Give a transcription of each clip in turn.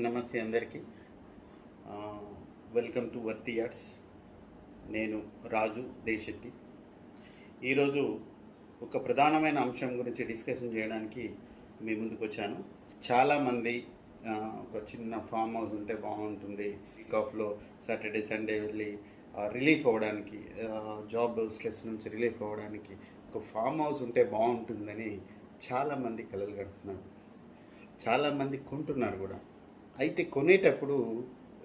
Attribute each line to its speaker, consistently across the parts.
Speaker 1: నమస్తే అందరికీ. Welcome to worthy yards. నేను రాజు దేశెట్టి. ఈరోజు ఒక ప్రధానమైన అంశం గురించి డిస్కషన్ చేయడానికి మీ ముందుకు వచ్చాను. చాలామంది ఒక చిన్న ఫామ్ హౌస్ ఉంటే బాగుంటుంది, వీక్ ఆఫ్లో సాటర్డే సండే వెళ్ళి రిలీఫ్ అవ్వడానికి, జాబ్ స్ట్రెస్ నుంచి రిలీఫ్ అవ్వడానికి ఒక ఫామ్ హౌస్ ఉంటే బాగుంటుందని చాలామంది కలలు కంటున్నారు. చాలామంది కొంటున్నారు కూడా. అయితే కొనేటప్పుడు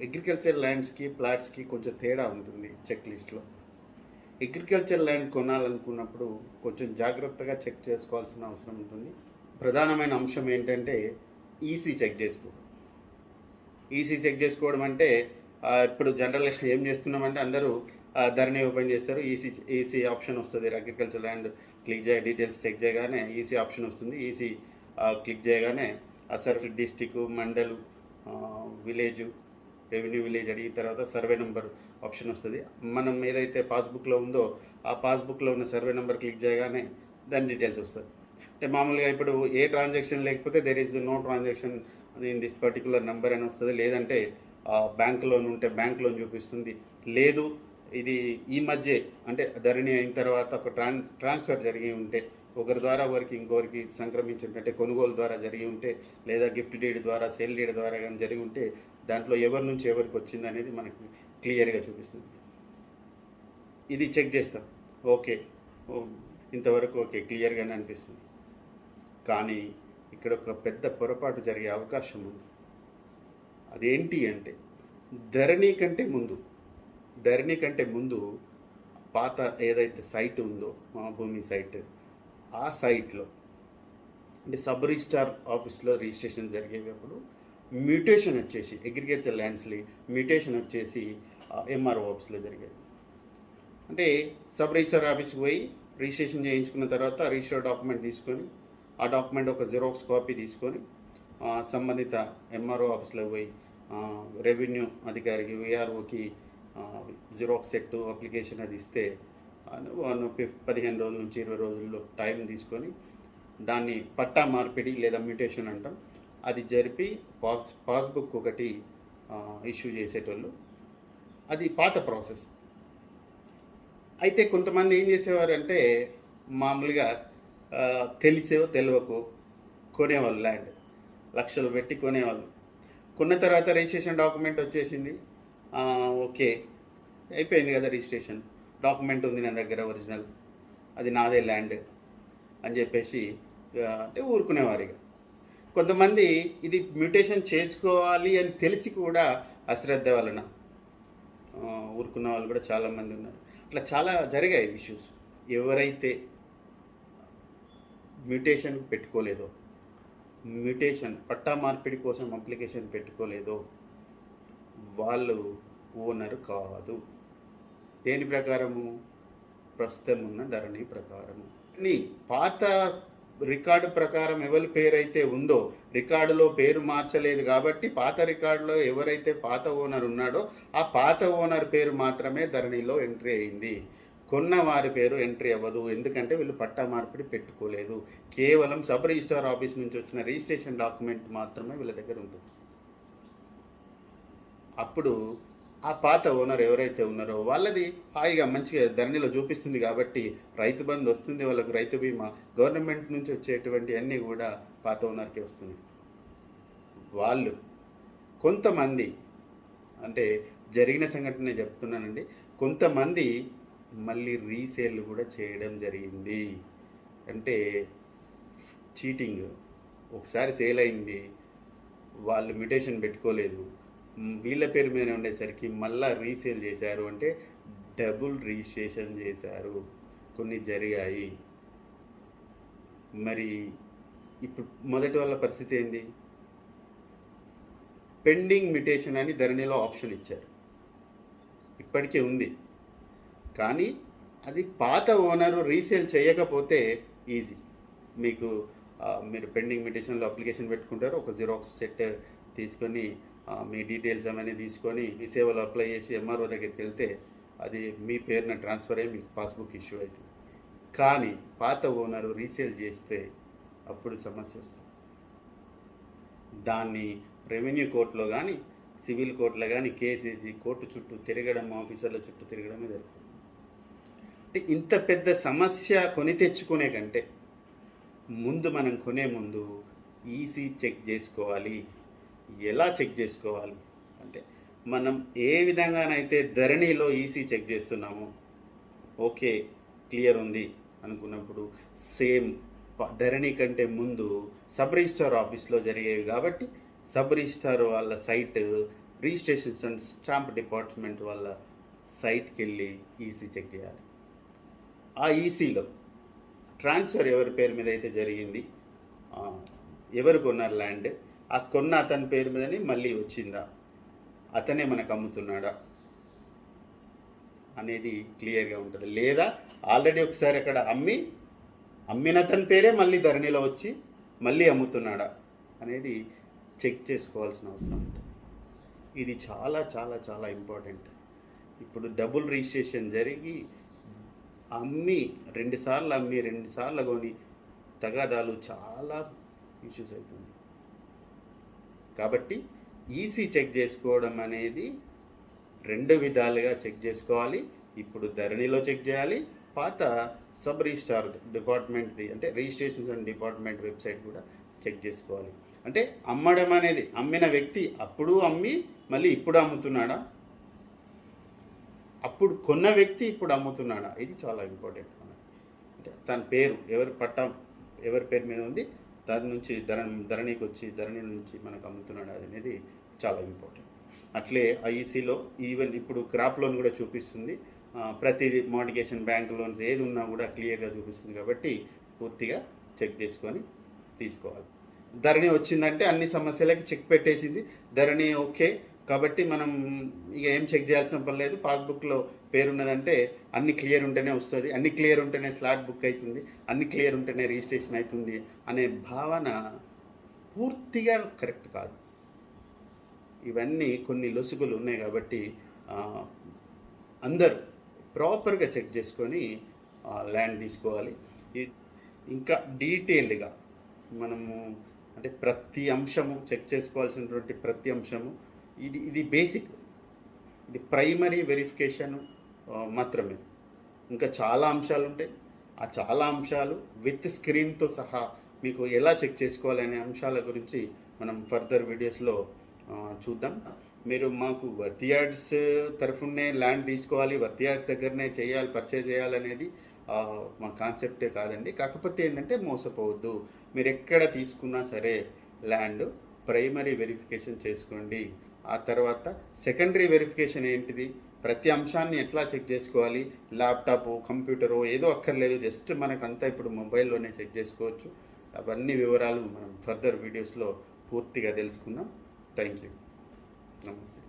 Speaker 1: అగ్రికల్చర్ ల్యాండ్స్కి ప్లాట్స్కి కొంచెం తేడా ఉంటుంది. చెక్ లిస్ట్లో అగ్రికల్చర్ ల్యాండ్ కొనాలనుకున్నప్పుడు కొంచెం జాగ్రత్తగా చెక్ చేసుకోవాల్సిన అవసరం ఉంటుంది. ప్రధానమైన అంశం ఏంటంటే ఈసీ చెక్ చేసుకోవడం. ఈసీ చెక్ చేసుకోవడం అంటే ఇప్పుడు జనరల్గా ఏం చేస్తున్నామంటే అందరూ ధరణి ఓపెన్ చేస్తారు, ఈసీ ఆప్షన్ వస్తుంది. Agriculture land click details check చేయగానే ఈసీ ఆప్షన్ వస్తుంది. ఈసీ క్లిక్ చేయగానే అసర్స్ district, mandal, village, revenue village అడిగిన తర్వాత సర్వే నెంబర్ ఆప్షన్ వస్తుంది. మనం ఏదైతే పాస్బుక్లో ఉందో ఆ పాస్బుక్లో ఉన్న సర్వే నెంబర్ క్లిక్ చేయగానే దాని డీటెయిల్స్ వస్తుంది. అంటే మామూలుగా ఇప్పుడు ఏ ట్రాన్సాక్షన్ లేకపోతే there is no transaction in this particular number అని వస్తుంది. లేదంటే బ్యాంక్ లోన్ ఉంటే బ్యాంక్ లోన్ చూపిస్తుంది. లేదు ఇది ఈ మధ్య అంటే ధరణి అయిన తర్వాత ఒక ట్రాన్స్ఫర్ జరిగి ఉంటే ఒకరి ద్వారా ఒకరికి ఇంకొకరికి సంక్రమించుంటే, కొనుగోలు ద్వారా జరిగి ఉంటే, లేదా గిఫ్ట్ డీడ్ ద్వారా, సేల్ డీడ్ ద్వారా కానీ జరిగి ఉంటే దాంట్లో ఎవరి నుంచి ఎవరికి వచ్చింది అనేది మనకి క్లియర్గా చూపిస్తుంది. ఇది చెక్ చేస్తాం, ఓకే, ఇంతవరకు ఓకే, క్లియర్గానే అనిపిస్తుంది. కానీ ఇక్కడ ఒక పెద్ద పొరపాటు జరిగే అవకాశం ఉంది. అదేంటి అంటే ధరణి కంటే ముందు పాత ఏదైతే సైట్ ఉందో, మా భూమి సైట్, ఆ సైట్లో అంటే సబ్ రిజిస్ట్రార్ ఆఫీస్లో రిజిస్ట్రేషన్ జరిగేటప్పుడు మ్యూటేషన్ వచ్చేసి అగ్రికల్చర్ ల్యాండ్స్లో మ్యూటేషన్ వచ్చేసి ఎంఆర్ఓ ఆఫీస్లో జరిగేది. అంటే సబ్ రిజిస్ట్రార్ ఆఫీస్కి పోయి రిజిస్ట్రేషన్ చేయించుకున్న తర్వాత రిజిస్టర్ డాక్యుమెంట్ తీసుకొని, ఆ డాక్యుమెంట్ ఒక జిరాక్స్ కాపీ తీసుకొని సంబంధిత ఎంఆర్ఓ ఆఫీస్లో పోయి రెవెన్యూ అధికారికి, విఆర్ఓకి జిరాక్స్ సెట్ అప్లికేషన్ అది ఇస్తే 15 రోజుల నుంచి 20 రోజుల్లో టైం తీసుకొని దాన్ని పట్టా మార్పిడి లేదా మ్యూటేషన్ అంటాం, అది జరిపి పాస్బుక్ ఒకటి ఇష్యూ చేసేటోళ్ళు. అది పాత ప్రాసెస్. అయితే కొంతమంది ఏం చేసేవారంటే మామూలుగా తెలిసో తెలియకో కొనేవాళ్ళు, ల్యాండ్ లక్షలు పెట్టి కొనేవాళ్ళు. కొన్న తర్వాత రిజిస్ట్రేషన్ డాక్యుమెంట్ వచ్చేసింది, ఓకే అయిపోయింది కదా, రిజిస్ట్రేషన్ డాక్యుమెంట్ ఉంది నా దగ్గర ఒరిజినల్, అది నాదే ల్యాండ్ అని చెప్పేసి అంటే ఊరుకునేవారిగా. కొంతమంది ఇది మ్యూటేషన్ చేసుకోవాలి అని తెలిసి కూడా అశ్రద్ధ వలన ఊరుకున్న వాళ్ళు కూడా చాలామంది ఉన్నారు. అట్లా చాలా జరిగాయి ఇష్యూస్. ఎవరైతే మ్యూటేషన్ పెట్టుకోలేదో, మ్యూటేషన్ పట్టా మార్పిడి కోసం అప్లికేషన్ పెట్టుకోలేదో వాళ్ళు ఓనరు కాదు. దేని ప్రకారము? ప్రస్తుతం ఉన్న ధరణి ప్రకారము. పాత రికార్డు ప్రకారం ఎవరి పేరు అయితే ఉందో, రికార్డులో పేరు మార్చలేదు కాబట్టి పాత రికార్డులో ఎవరైతే పాత ఓనర్ ఉన్నాడో ఆ పాత ఓనర్ పేరు మాత్రమే ధరణిలో ఎంట్రీ అయింది. కొన్న వారి పేరు ఎంట్రీ అవ్వదు. ఎందుకంటే వీళ్ళు పట్టా మార్పిడి పెట్టుకోలేదు. కేవలం సబ్ రిజిస్ట్రార్ ఆఫీస్ నుంచి వచ్చిన రిజిస్ట్రేషన్ డాక్యుమెంట్ మాత్రమే వీళ్ళ దగ్గర ఉంటుంది. అప్పుడు ఆ పాత ఓనర్ ఎవరైతే ఉన్నారో వాళ్ళది హాయిగా మంచిగా ధరణిలో చూపిస్తుంది కాబట్టి రైతు బంధు వస్తుంది, వాళ్ళకు రైతు బీమా, గవర్నమెంట్ నుంచి వచ్చేటువంటి అన్నీ కూడా పాత ఓనర్కి వస్తుంది. వాళ్ళు కొంతమంది, అంటే జరిగిన సంఘటన చెప్తున్నానండి, కొంతమంది మళ్ళీ రీసేల్ కూడా చేయడం జరిగింది. అంటే చీటింగ్. ఒకసారి సేల్ అయింది, వాళ్ళు మ్యూటేషన్ పెట్టుకోలేదు, వీళ్ళ పేరు మీద ఉండేసరికి మళ్ళీ రీసేల్ చేశారు, అంటే డబుల్ రిజిస్ట్రేషన్ చేశారు. కొన్ని జరిగాయి. మరి ఇప్పుడు మొదటి వాళ్ళ పరిస్థితి ఏంది? పెండింగ్ మ్యూటేషన్ అని ధరణిలో ఆప్షన్ ఇచ్చారు, ఇప్పటికే ఉంది. కానీ అది పాత ఓనరు రీసేల్ చేయకపోతే ఈజీ. మీరు పెండింగ్ మ్యూటేషన్లో అప్లికేషన్ పెట్టుకుంటారు, ఒక జిరాక్స్ సెట్ తీసుకొని మీ డీటెయిల్స్ అవన్నీ తీసుకొని మీ సేవలో అప్లై చేసి ఎంఆర్ఓ దగ్గరికి వెళ్తే అది మీ పేరున ట్రాన్స్ఫర్ అయ్యి మీకు పాస్బుక్ ఇష్యూ అవుతుంది. కానీ పాత ఓనరు రీసేల్ చేస్తే అప్పుడు సమస్య వస్తుంది. దాన్ని రెవెన్యూ కోర్టులో కానీ సివిల్ కోర్టులో కానీ కేసేసి కోర్టు చుట్టూ తిరగడం, ఆఫీసర్ల చుట్టూ తిరగడమే జరుగుతుంది. అంటే ఇంత పెద్ద సమస్య కొని తెచ్చుకునే కంటే ముందు మనం కొనే ముందు ఈసీ చెక్ చేసుకోవాలి. ఎలా చెక్ చేసుకోవాలి అంటే, మనం ఏ విధంగానైతే ధరణిలో ఈసీ చెక్ చేస్తున్నామో, ఓకే క్లియర్ ఉంది అనుకున్నప్పుడు సేమ్ ధరణి కంటే ముందు సబ్ రిజిస్ట్రార్ ఆఫీస్లో జరిగేవి కాబట్టి సబ్ రిజిస్ట్రార్ వాళ్ళ site, registrations and stamp department వాళ్ళ సైట్కి వెళ్ళి ఈసీ చెక్ చేయాలి. ఆ ఈసీలో ట్రాన్స్ఫర్ ఎవరి పేరు మీద అయితే జరిగింది, ఎవరు కొన్నారు ల్యాండ్, ఆ కొన్న అతని పేరు మీదనే మళ్ళీ వచ్చిందా, అతనే మనకు అమ్ముతున్నాడా అనేది క్లియర్గా ఉంటుంది. లేదా ఆల్రెడీ ఒకసారి అక్కడ అమ్మిన అతని పేరే మళ్ళీ ధరణిలో వచ్చి మళ్ళీ అమ్ముతున్నాడా అనేది చెక్ చేసుకోవాల్సిన అవసరం ఉంటుంది. ఇది చాలా చాలా చాలా ఇంపార్టెంట్. ఇప్పుడు డబుల్ రిజిస్ట్రేషన్ జరిగి రెండుసార్లు అమ్మి రెండుసార్లు కొని తగాదాలు చాలా ఇష్యూస్ అవుతుంది. కాబట్టి ఈసీ చెక్ చేసుకోవడం అనేది రెండు విధాలుగా చెక్ చేసుకోవాలి. ఇప్పుడు ధరణిలో చెక్ చేయాలి, పాత సబ్ రిజిస్ట్రార్ డిపార్ట్మెంట్ది అంటే రిజిస్ట్రేషన్స్ అండ్ డిపార్ట్మెంట్ వెబ్సైట్ కూడా చెక్ చేసుకోవాలి. అంటే అమ్మడం అనేది అమ్మిన వ్యక్తి అప్పుడు అమ్మి మళ్ళీ ఇప్పుడు అమ్ముతున్నాడా, అప్పుడు కొన్న వ్యక్తి ఇప్పుడు అమ్ముతున్నాడా, ఇది చాలా ఇంపార్టెంట్. అంటే తన పేరు ఎవరి పేరు మీద ఉంది, దాని నుంచి ధరణికి వచ్చి ధరణి నుంచి మనకు అమ్ముతున్నాడా అనేది చాలా ఇంపార్టెంట్. అట్లే ఐఈసీలో ఈవెన్ ఇప్పుడు క్రాప్ లోన్ కూడా చూపిస్తుంది, ప్రతిదీ మోడికేషన్ బ్యాంక్ లోన్స్ ఏది ఉన్నా కూడా క్లియర్గా చూపిస్తుంది. కాబట్టి పూర్తిగా చెక్ చేసుకొని తీసుకోవాలి. ధరణి వచ్చిందంటే అన్ని సమస్యలకి చెక్ పెట్టేసింది, ధరణి ఓకే కాబట్టి మనం ఇక ఏం చెక్ చేయాల్సిన పని లేదు. పాస్బుక్లో పేరున్నదంటే అన్ని క్లియర్ ఉంటేనే వస్తుంది, అన్ని క్లియర్ ఉంటేనే స్లాట్ బుక్ అవుతుంది, అన్ని క్లియర్ ఉంటేనే రిజిస్ట్రేషన్ అవుతుంది అనే భావన పూర్తిగా కరెక్ట్ కాదు. ఇవన్నీ కొన్ని లొసుగులు ఉన్నాయి. కాబట్టి అందరూ ప్రాపర్గా చెక్ చేసుకొని ల్యాండ్ తీసుకోవాలి. ఇంకా డీటెయిల్డ్గా మనము అంటే ప్రతి అంశము చెక్ చేసుకోవాల్సినటువంటి ప్రతి అంశము ఇది బేసిక్, ఇది ప్రైమరీ వెరిఫికేషన్ మాత్రమే. ఇంకా చాలా అంశాలు ఉంటాయి. ఆ చాలా అంశాలు విత్ స్క్రీన్తో సహా మీకు ఎలా చెక్ చేసుకోవాలనే అంశాల గురించి మనం ఫర్దర్ వీడియోస్లో చూద్దాం. మీరు మాకు వర్తి యార్డ్స్ తరఫునే ల్యాండ్ తీసుకోవాలి, వర్తి యార్డ్స్ దగ్గరనే చేయాలి, పర్చేజ్ చేయాలనేది మా కాన్సెప్టే కాదండి. కాకపోతే ఏంటంటే మోసపోవద్దు. మీరు ఎక్కడ తీసుకున్నా సరే ల్యాండ్ ప్రైమరీ వెరిఫికేషన్ చేసుకోండి. ఆ తర్వాత సెకండరీ వెరిఫికేషన్ ఏంటిది, ప్రతి అంశాన్ని ఎట్లా చెక్ చేసుకోవాలి, ల్యాప్టాప్ కంప్యూటరు ఏదో అక్కర్లేదు, జస్ట్ మనకంతా ఇప్పుడు మొబైల్లోనే చెక్ చేసుకోవచ్చు. అవన్నీ వివరాలు మనం ఫర్దర్ వీడియోస్లో పూర్తిగా తెలుసుకుందాం. Thank you. నమస్తే.